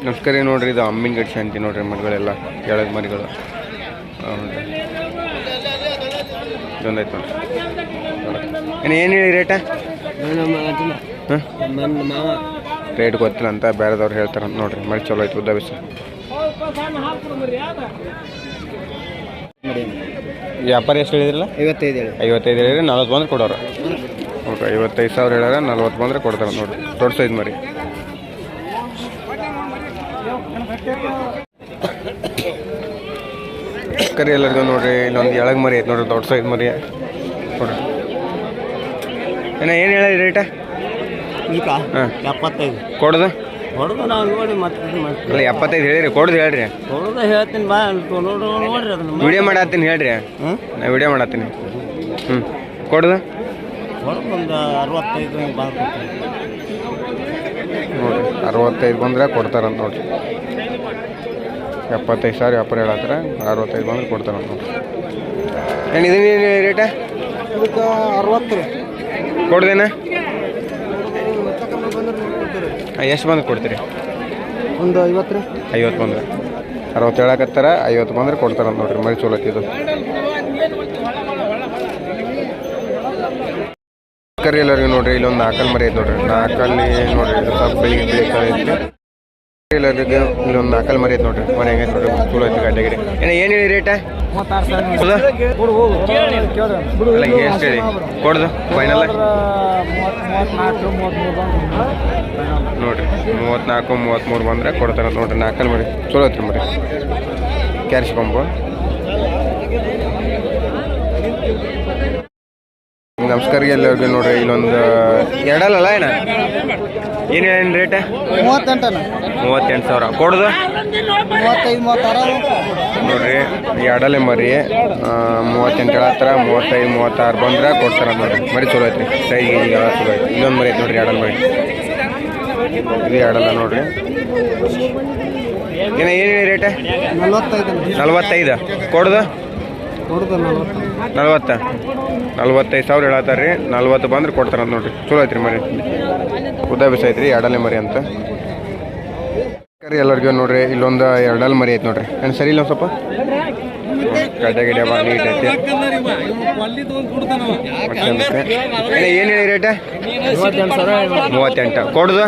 ನಮಸ್ಕಾರ ನೋಡ್ರಿ, ಇದು ಅಮ್ಮಿನ ಗಡಿ ಶಾಂತಿ ನೋಡ್ರಿ. ಮರಿಗಳೆಲ್ಲ ಎಳದ ಮರಿಗಳು ಇದೊಂದಾಯ್ತು ನೋಡ್ರಿ. ಏನು ಹೇಳಿ ರೇಟ? ರೇಟ್ ಗೊತ್ತಿಲ್ಲ ಅಂತ ಬೇರೆದವ್ರು ಹೇಳ್ತಾರಂತ ನೋಡ್ರಿ. ಮರಿ ಚಲೋ ಆಯ್ತು, ಉದ್ದ ಬಿಸ. ವ್ಯಾಪಾರ ಎಷ್ಟು ಹೇಳಿದ್ರಲ್ಲ? 55 ಹೇಳಿರಿ. 40 ಬಂದ್ರೆ ಕೊಡೋರು. ಓಕೆ, 55,000 ಹೇಳ್ಯಾರ. 40 ಬಂದ್ರೆ ಕೊಡ್ತಾರೆ ನೋಡ್ರಿ. ದೊಡ್ಡ ಸೈಜ್ ಮರಿ. ಕರಿ ಎಲ್ಲರಿಗೂ ನೋಡ್ರಿ. ಇಲ್ಲೊಂದು ಎಳಗ್ ಮರಿ ಐತೆ ನೋಡ್ರಿ, ದೊಡ್ಡ ಸೈಜ್ ಮರಿ ನೋಡ್ರಿ. ಏನು ಹೇಳಿ ರೇಟ? ಹಾಂ, 75 ಕೊಡೋದು. ಅಲ್ಲ 75 ಹೇಳಿರಿ, ಕೊಡೋದು ಹೇಳ್ರಿ. ಹೇಳ್ತೀನಿ ಬಾ, ನೋಡ್ರಿ. ವಿಡಿಯೋ ಮಾಡತ್ತೀನಿ ಹೇಳ್ರಿ. ನಾ ವಿಡಿಯೋ ಮಾಡತ್ತೀನಿ. ಕೊಡೋದು ಒಂದು 65 ನೋಡ್ರಿ. 65 ಬಂದ್ರೆ ಕೊಡ್ತಾರಂತ ನೋಡ್ರಿ. 75,000 ವ್ಯಾಪಾರ ಹೇಳತ್ತಾರ. 65 ಬಂದ್ರೆ ಕೊಡ್ತಾರಂತ ನೋಡ್ರಿ. ಏನು ಇದೀನಿ ರೇಟ? 60 ಕೊಡ್ದೇನ? ಎಷ್ಟು ಬಂದ್ರೆ ಕೊಡ್ತೀರಿ? ಒಂದು 50 ರೀ. 50 ಬಂದ್ರೆ 60 ಹೇಳಕತ್ತಾರ. 50 ಬಂದ್ರೆ ಕೊಡ್ತಾರಂತ ನೋಡ್ರಿ. ಮರಿ ಚಲೋ ಇದು. ಕರಿ ಎಲ್ಲರಿಗೂ ನೋಡ್ರಿ. ಇಲ್ಲೊಂದು 4 ಮರಿ ಐತೆ ನೋಡ್ರಿ. 4ಅಲ್ಲಿ ನೋಡ್ರಿ, ಇದು ಸ್ವಲ್ಪ ಬೆಳಿಗ್ಗೆ ಐತಿ. ಎಲ್ಲರಿಗೂ ಇಲ್ಲೊಂದು 4 ಮರಿ ಐತೆ ನೋಡ್ರಿ. ಮನೆ ಹೆಂಗೈತೆ ನೋಡ್ರಿ, ಚಲೋ ಐತಿ ಗಡ್ಡೆಗಿರಿ. ಏನು ಹೇಳಿ ರೇಟ? ಅಲ್ಲ, ಎಷ್ಟು ಹೇಳಿ ಕೊಡ್ದು ಫೈನಲ್ ನೋಡ್ರಿ. 34, 33 ಬಂದ್ರೆ ಕೊಡ್ತಾರ ನೋಡ್ರಿ. 4 ಮರಿ ಚಲೋ ಐತ್ರಿ ಮರಿ. ಕ್ಯಾರಿಸ್ಕೊಂಬು. ನಮಸ್ಕಾರ ಎಲ್ಲರಿಗೂ ನೋಡ್ರಿ. ಇಲ್ಲೊಂದು ಎರಡಲ್ಲ ಏನ? ಏನು ರೇಟ? 38,000 ಕೊಡೋದು. 35 ನೋಡ್ರಿ, ಎರಡಲ್ಲೇ ಮರಿ 38 ಹೇಳತ್ತಾರ. 35, 36 ಬಂದ್ರೆ ಕೊಡ್ತಾರ ನೋಡ್ರಿ. ಮರಿ ಚಲೋ ಐತ್ರಿ. ಸೈಜ್ ಎಲ್ಲ ಚಲೋ ಐತಿ. ಇಲ್ಲೊಂದು ಮರಿ ಐತೆ ನೋಡ್ರಿ, ಎರಡಲ್ಲ ಮರಿ. ಇದು ಎರಡಲ್ಲ ನೋಡ್ರಿ. ಏನು ರೇಟ? 45 ಕೊಡೋದು. 45,000 ಹೇಳತ್ತಾರ ರೀ. 40 ಬಂದ್ರೆ ಕೊಡ್ತಾರಂತ ನೋಡ್ರಿ. ಚಲೋ ಐತ್ರಿ ಮರಿ. ಉದ್ದ ಬಿಸ ಐತ್ರಿ. ಎರಡಲ್ಲೇ ಮರಿ ಅಂತ ಕರಿ ಎಲ್ಲರಿಗೂ ನೋಡ್ರಿ. ಇಲ್ಲೊಂದು ಎರಡಲ್ಲಿ ಮರಿ ಐತೆ ನೋಡ್ರಿ. ಏನು ಸರಿ ಇಲ್ಲ ಸ್ವಲ್ಪ ಗಡ್ಡೆ ಗಿಡ್ಡೆ ಭಾಳ ನೀಟ್ ಐತಿ. ಏನು ಹೇಳಿ ರೇಟ? 38 ಕೊಡೋದು.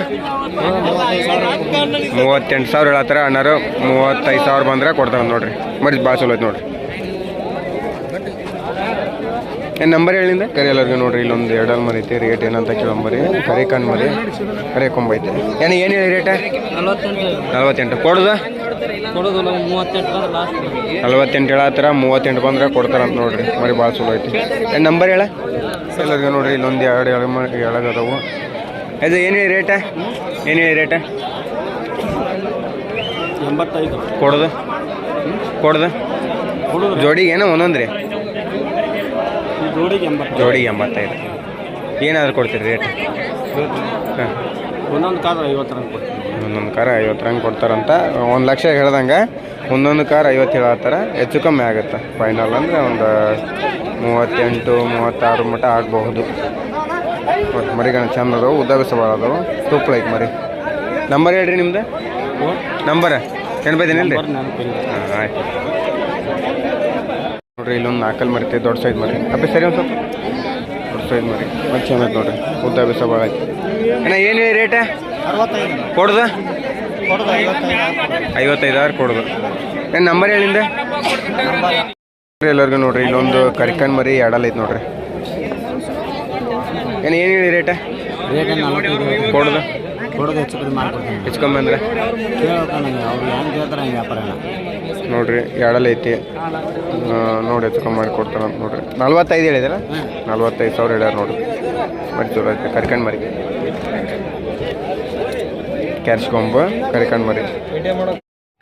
38,000 ಹೇಳತ್ತಾರ ಅಣ್ಣಾರು. 35,000 ಬಂದ್ರೆ ಕೊಡ್ತಾರ ನೋಡ್ರಿ. ಮರಿ ಭಾಳ ಚಲೋ ಐತೆ ನೋಡ್ರಿ. ಏನು ನಂಬರ್ ಹೇಳಿಂದ ಕರಿ ಎಲ್ಲರಿಗೂ ನೋಡ್ರಿ. ಇಲ್ಲೊಂದು ಎರಡಲ್ಲಿ ಮರಿ ಐತಿ. ರೇಟ್ ಏನಂತ ಕೇಳಂಬರಿ. ಕರಿ ಕಣ್ಣು ಮರಿ ಕರಿ ಕೊಂಬೈತೆ. ಏನು ಹೇಳಿ ರೇಟ? 48 ಕೊಡೋದು. 48 ಹೇಳತ್ತಾರ. 38 ಬಂದ್ರೆ ಕೊಡ್ತಾರಂತ ನೋಡ್ರಿ. ಮರಿ ಭಾಳ ಚಲೋ ಐತಿ. ಏನು ನಂಬರ್ ಹೇಳ ಎಲ್ಲರಿಗೂ ನೋಡ್ರಿ. ಇಲ್ಲೊಂದು ಎಳಗದವು. ಅದು ಏನು ಹೇಳಿ ರೇಟ? ಏನು ಹೇಳಿ ರೇಟ? 85 ಕೊಡೋದು. ಜೋಡಿಗೆ ಏನೋ ಒಂದೊಂದು ರೀ. ಜೋಡಿಗೆ 85. ಏನಾದರೂ ಕೊಡ್ತೀರಿ ರೇಟ್? ಹಾಂ, ಒಂದೊಂದು ಕಾರ 50 ರಂಗೆ ಕೊಡ್ತೀವಿ. ಒಂದೊಂದು ಕಾರ 50 ರಂಗೆ ಕೊಡ್ತಾರಂತ. 1 ಲಕ್ಷ ಹೇಳ್ದಂಗೆ ಒಂದೊಂದು ಕಾರ 50 ಹೇಳತ್ತಾರ. ಹೆಚ್ಚು ಕಮ್ಮಿ ಆಗುತ್ತೆ. ಫೈನಲ್ ಅಂದರೆ ಒಂದು 38, 36 ಮಟ್ಟ ಆಗಬಹುದು. ಮತ್ತು ಮರಿಗಳು ಚಂದ ಅದಾವೆ. ಉದ್ದ ಬಿಸ ಭಾಳ ಅದಾವೆ. ತುಪ್ಪಳ ಐತೆ ಮರಿ. ನಂಬರ್ ಹೇಳ್ರಿ ನಿಮ್ದು. ನಂಬರ್ ನೆನಪೈತೇನಿಲ್ಲ ರೀ? ಹಾಂ, ಆಯ್ತು ನೋಡ್ರಿ. ಇಲ್ಲೊಂದು 4 ಮರಿ ಐತೆ. ದೊಡ್ಡ ಸೈಜ್ ಮರಿ. ಅಪ್ಪೆ ಸರಿ ಒಂದು ಸ್ವಲ್ಪ ದೊಡ್ಡ ಸೈಜ್ ಮರಿ. ಮತ್ತು ಚೆನ್ನಾಗಿ ನೋಡ್ರಿ. ಉದ್ದ ಬಿಸ ಭಾಳ ಐತಿ. ಏನು ಹೇಳಿ ರೇಟ? 65 ಕೊಡೋದು. 55,000 ಕೊಡೋದು. ಏನು ನಂಬರ್ ಹೇಳಿಂದ ಎಲ್ಲರಿಗೂ ನೋಡ್ರಿ. ಇಲ್ಲೊಂದು ಕರಿಕಣ್ ಮರಿ ಎರಡಲ್ಲ ಐತೆ ನೋಡ್ರಿ. ಏನು ಹೇಳಿ ರೇಟ? ಕೊಡೋದು. ಹೆಚ್ಚು ಕಮ್ಮಿ ಅಂದ್ರೆ ನೋಡ್ರಿ. ಎರಡಲ್ಲ ಐತಿ ನೋಡಿ. ಹೆಚ್ಚು ಕಮ್ಮಿ ಮಾಡಿ ಕೊಡ್ತಾರಂತ ನೋಡ್ರಿ. 45 ಹೇಳಿದಾರ. 45,000 ಹೇಳ್ಯಾರ ನೋಡ್ರಿ. ಮರಿ ಚಲೋ ಐತಿ. ಕರಿಕಣ್ ಮರಿ ಕ್ಯಾರ್ಸ್ಕೊಂಬ ಕರಿಕಣ್ ಮರಿ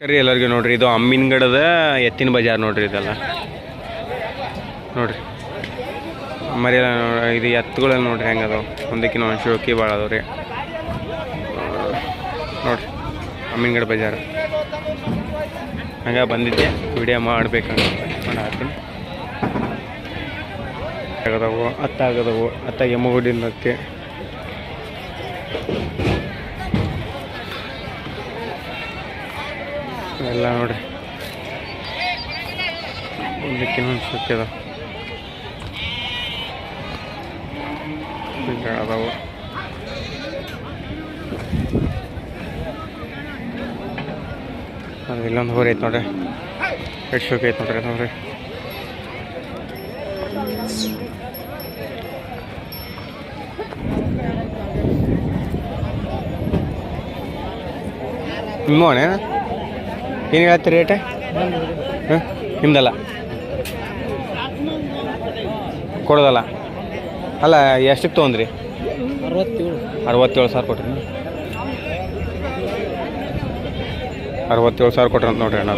ಕರಿ ಎಲ್ಲರಿಗೂ ನೋಡ್ರಿ. ಇದು ಅಮ್ಮಿನಗಡದ ಎತ್ತಿನ ಬಜಾರ್ ನೋಡ್ರಿ. ಇದೆಲ್ಲ ನೋಡ್ರಿ ಮರಿ ಎಲ್ಲ. ಇದು ಎತ್ತುಗಳೆಲ್ಲ ನೋಡ್ರಿ ಹೆಂಗೆ ಅದಾವೆ. ಒಂದಕ್ಕಿಂತ ಒಂದು ಶೋಕಿ ಭಾಳ ಅದಾವೆ ರೀ ನೋಡ್ರಿ. ಅಮ್ಮಿನಗಡ ಬಜಾರ್ ಹಂಗೆ ಬಂದಿದ್ದೆ. ವಿಡಿಯೋ ಮಾಡ್ಬೇಕಂತ ಮಾಡಾತೀನಿ. ಆಗದವು ಹತ್ತಾಗದವು. ಹತ್ತಾಗಿ ಎಮ್ಮಗುಡಿನಕ್ಕೆ ಎಲ್ಲ ನೋಡ್ರಿ ಒಂದಕ್ಕಿನ್ನೊಂದು ಸುತ್ತಿದ ಅದಾವು. ಅದು ಇಲ್ಲೊಂದು ಹೋರಿ ಐತೆ ನೋಡ್ರಿ, ಎಷ್ಟು ಶೋಕಿ ಐತೆ ನೋಡ್ರಿ ನೋಡ್ರಿ. ನಿಮ್ಮೋಣ ಏನು ಹೇಳ್ತೀರಿ ರೇಟ್? ಹಾಂ ನಿಮ್ದಲ್ಲ ಕೊಡೋದಲ್ಲ ಅಲ್ಲ, ಎಷ್ಟಕ್ಕೆ ತೊಗೊಂಡ್ರಿ? 67,000 ಕೊಟ್ರಿ. 67,000 ಕೊಟ್ರಿ ಅಂತ ನೋಡ್ರಿ ಅಣ್ಣ.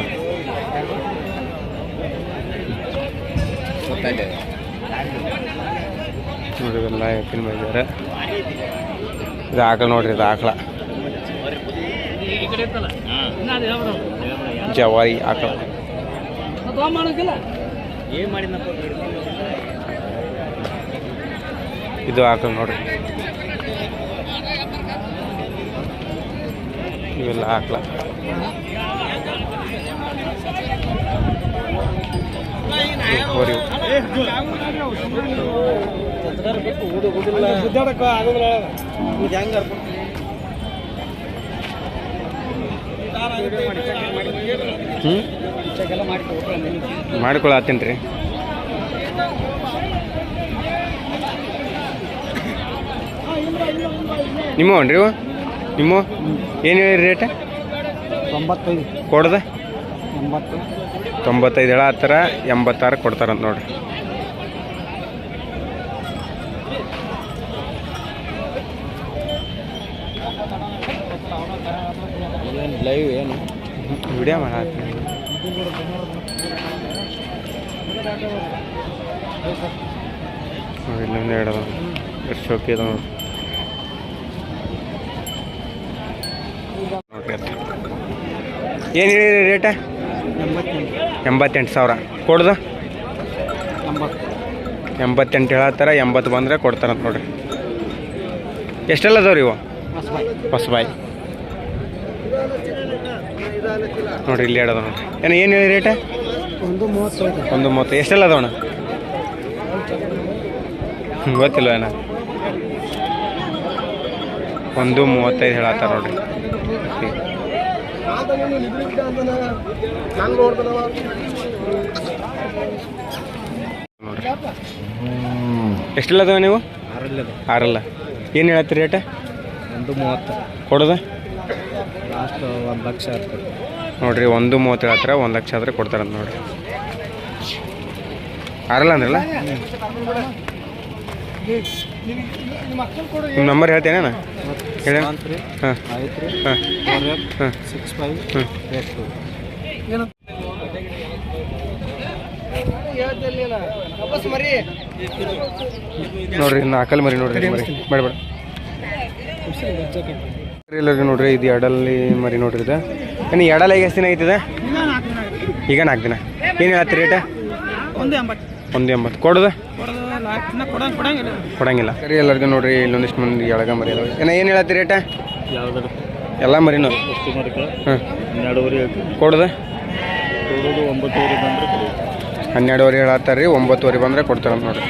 ನೋಡಿ ಇವೆಲ್ಲ ಎತ್ತಿನ ಬೈದಾರೆ. ಇದು ಆಕಳ ನೋಡ್ರಿ, ಇದು ಆಕಳ ಜವಾರಿ ಆಕಳ. ಇದು ಆಕಳ ನೋಡ್ರಿ, ಇವೆಲ್ಲ ಆಕಳ. ಹೋರಿ ಮಾಡ್ಕೊಳತ್ತೀನಿ ರೀ. ನಿಮ್ಮವನ್ರಿ ಇವು? ನಿಮ್ಮ ಏನು ಹೇಳಿರಿ ರೇಟ್? 95 ಕೊಡ್ದ 80 95 ಹೇಳತ್ತಾರ, 86 ಕೊಡ್ತಾರಂತ ನೋಡ್ರಿ. ಲೈವ್ ಏನು ವಿಡಿಯೋ ಮಾಡತ್ತೀನಿ. ಇಲ್ಲೊಂದು ಎರಡು ಎಷ್ಟು ಶೋಕಿ ಅದ ನೋಡ್ರಿ. ಏನು ಹೇಳಿರಿ ರೇಟ? 88,000 ಕೊಡ್ದು 88 ಹೇಳತ್ತಾರ, 80 ಬಂದರೆ ಕೊಡ್ತಾರಂತ ನೋಡ್ರಿ. ಎಷ್ಟೆಲ್ಲ ಅದಾವ್ರಿ ಇವು? ಹೊಸಬಾಯಿ ನೋಡ್ರಿ, ಇಲ್ಲಿ ಎರಡು ಅದಾವ ನೋಡ್ರಿ. ಏನು ಹೇಳಿ ರೇಟ? 130. ಎಷ್ಟೆಲ್ಲ ಅದಾವಣ್ಣ? ಗೊತ್ತಿಲ್ಲ ಏನ. 135 ಹೇಳತ್ತಾರ ನೋಡ್ರಿ. ನೋಡ್ರಿ ಎಷ್ಟೆಲ್ಲ ಅದಾವ ನೀವು? 6. ಏನು ಹೇಳತ್ತೀರಿ ರೇಟ? 130 ಕೊಡೋದ ಲಾಸ್ಟ್ 1 ಲಕ್ಷ ಆಗ್ತದೆ ನೋಡ್ರಿ. 130 ಹೇಳತ್ತಾರ, 1 ಲಕ್ಷ ಆದರೆ ಕೊಡ್ತಾರಂತ ನೋಡ್ರಿ. 6 ಅಂದ್ರಲ್ಲ. ನಿಮ್ಮ ನಂಬರ್ ಹೇಳ್ತೇನೆ ಹೇಳಿ. ಹಾಂ ಹಾಂ ಹಾಂ 65 82. ನೋಡ್ರಿ ಇನ್ನು ಆಕಲ್ ಮರಿ ನೋಡ್ರಿ, ಮರಿ ಬೇಡ ಎಲ್ಲರಿಗೂ ನೋಡ್ರಿ. ಇದು ಎಡಲ್ಲಿ ಮರಿ ನೋಡ್ರಿ. ಇದು ಏನು ಎಡಲ್ಲ ಈಗ ಎಷ್ಟು ದಿನ ಐತಿದೆ? ಈಗ 4 ದಿನ. ಏನು ಹೇಳತ್ತಿ ರೇಟ? 180 ಕೊಡೋದು ಕೊಡಂಗಿಲ್ಲ. ಸರಿ ಎಲ್ಲರಿಗೂ ನೋಡ್ರಿ, ಇಲ್ಲೊಂದಿಷ್ಟು ಮಂದಿ ಎಳಗ ಮರಿ ಅದಾವೆ. ಏನು ಹೇಳತ್ತಿ ರೇಟ? ಎಲ್ಲ ಮರಿನೂ ಹಾಂ 12 ಕೊಡೋದು 9 ಬಂದರೆ 12 ಹೇಳತ್ತಾರ ರೀ. 9 ಬಂದರೆ ಕೊಡ್ತಾರಂತ ನೋಡ್ರಿ.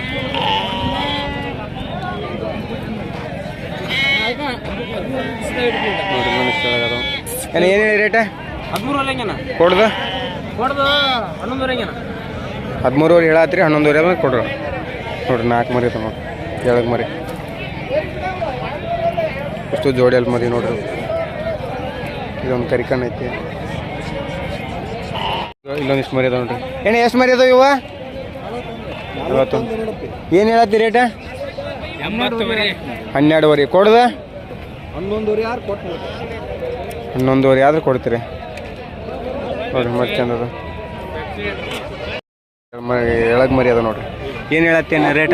ಏನು ಹೇಳಿ ರೇಟ? 13 ಕೊಡ್ದು 13 ಹೇಳತ್ರಿ. 11 ಬಂದ್ರೆ ಕೊಡ್ರಿ ನೋಡ್ರಿ. 4 ಮರಿ ಅದ ನೋಡ್ರಿ, ಎಳಗ ಮರಿ. ಎಷ್ಟು ಜೋಡಿಯಲ್ಲಿ ಮರಿ ನೋಡ್ರಿ. ಇದೊಂದು ಕರಿಕಣ್ಣು ಐತಿ, ಇಲ್ಲೊಂದಿಷ್ಟು ಮರಿ ಅದಾವ ನೋಡ್ರಿ. ಎಷ್ಟು ಮರಿ ಅದಾವ ಇವ? 50. ಏನು ಹೇಳತ್ತಿ ರೇಟ? 12 ಕೊಡ್ದ 11 ಆದ್ರೆ ಕೊಡ್ತೀರಿ ನೋಡ್ರಿ. ಮತ್ತೆ ಚಂದ ಅದ ಎಳಗ ಮರಿ ಅದ ನೋಡ್ರಿ. ಏನು ಹೇಳತ್ತೇನೆ ರೇಟ?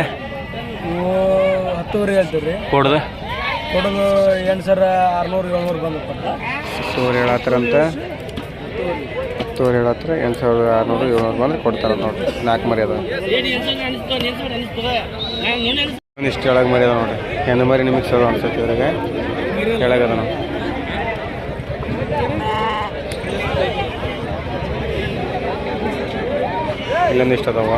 10 ಹೇಳ್ತೀವಿ ರೀ. ಕೊಡ್ದು 8,600 ಬಂದು 10 ಹೇಳತ್ತಾರಂತ. 10 ಹೇಳತ್ತಾರ. 8,600 700 ಬಂದ್ರೆ ಕೊಡ್ತಾರ ನೋಡ್ರಿ. 4 ಮರಿ ಅದ. ಒಂದಿಷ್ಟು ಎಳಗ ಮರಿ ಅದ ನೋಡ್ರಿ. ಹೆಣ್ಣು ಮರಿ ನಿಮಗೆ ಸಲ ಅನ್ಸತ್ತೆ ಇದ್ರಾಗ ಎಳಗದ ನೋಡಿ. ಇಲ್ಲೊಂದಿಷ್ಟು ಅದಾವ.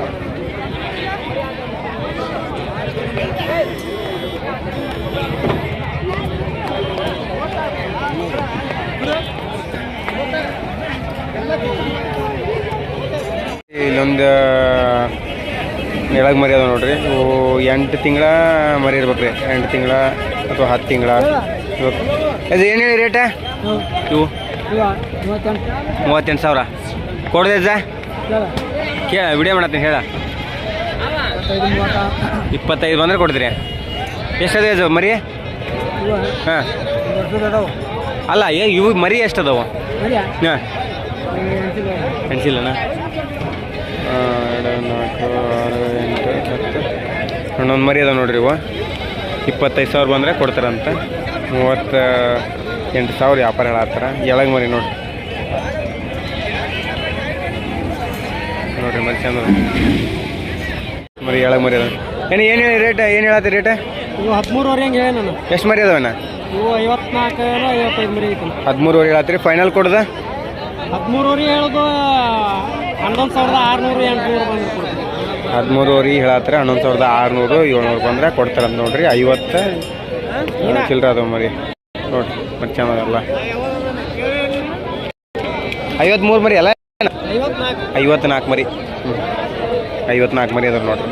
ಇಲ್ಲೊಂದು ಎಳಗ್ ಮರಿ ಅದಾವ ನೋಡ್ರಿ. ಇವು 8 ತಿಂಗಳ ಮರಿ ಇರ್ಬೇಕು ರೀ. 8 ತಿಂಗಳ ಅಥವಾ 10 ತಿಂಗಳ ಇದು ಏನು ಹೇಳಿ ರೇಟ? ಇವು 38,000 ಕೊಡ್ದೆ ಅಜ್ಜ? ಕೇಳ ವಿಡಿಯೋ ಮಾಡತ್ತೀನಿ ಹೇಳ. 25 ಬಂದ್ರೆ ಕೊಡ್ತೀರಿ. ಎಷ್ಟದ ಅಜ್ಜ ಮರಿ? ಹಾಂ ಅಲ್ಲ ಇವು ಮರಿ ಎಷ್ಟದವ? ಹಾಂ ಎಣಿಸಿಲ್ಲಣ್ಣ. 2, 4, 6, 8, 10 ಹನ್ನೊಂದು ಮರಿ ಅದಾವ ನೋಡ್ರಿ. ಇವು 25,000 ಬಂದರೆ ಕೊಡ್ತಾರಂತ. 38,000 ವ್ಯಾಪಾರ ಹೇಳತ್ತಾರ. ಎಳಗ್ ಮರಿ ನೋಡ್ರಿ ನೋಡ್ರಿ ಮರಿ ಚಂದ ಮರಿ. ಎಳಗ್ ಮರಿ ಅದ. ಏನು ಹೇಳಿ ರೇಟ್? ಏನು ಹೇಳತ್ತೀರಿ ರೇಟ? ಇವು 13,000 ಹೆಂಗೆ ಹೇಳಿ ನಾನು. ಎಷ್ಟು ಮರಿ ಅದಾವಣ್ಣ? ಇವು 54 55 ಮರಿ ಐತಿ. 13,000 ಹೇಳತ್ತೀರಿ. ಫೈನಲ್ ಕೊಡ್ದ? 13,000 ಹೇಳೋದು 11,600 800 ಬಂದು ಕೊಡ್ತೀವಿ. 13,000 ಹೇಳತ್ತಾರೆ. 11,600 700 ಬಂದರೆ ಕೊಡ್ತಾರಂತ ನೋಡ್ರಿ. 50 ಚಿಲ್ಲರೆ ಅದಾವ ಮರಿ ನೋಡ್ರಿ. ಮರಿ ಚೆನ್ನಾಗಲ್ಲ. 53 ಮರಿ ಅಲ್ಲ? 54 ಮರಿ. 54 ಮರಿ ಅದಾವ ನೋಡ್ರಿ.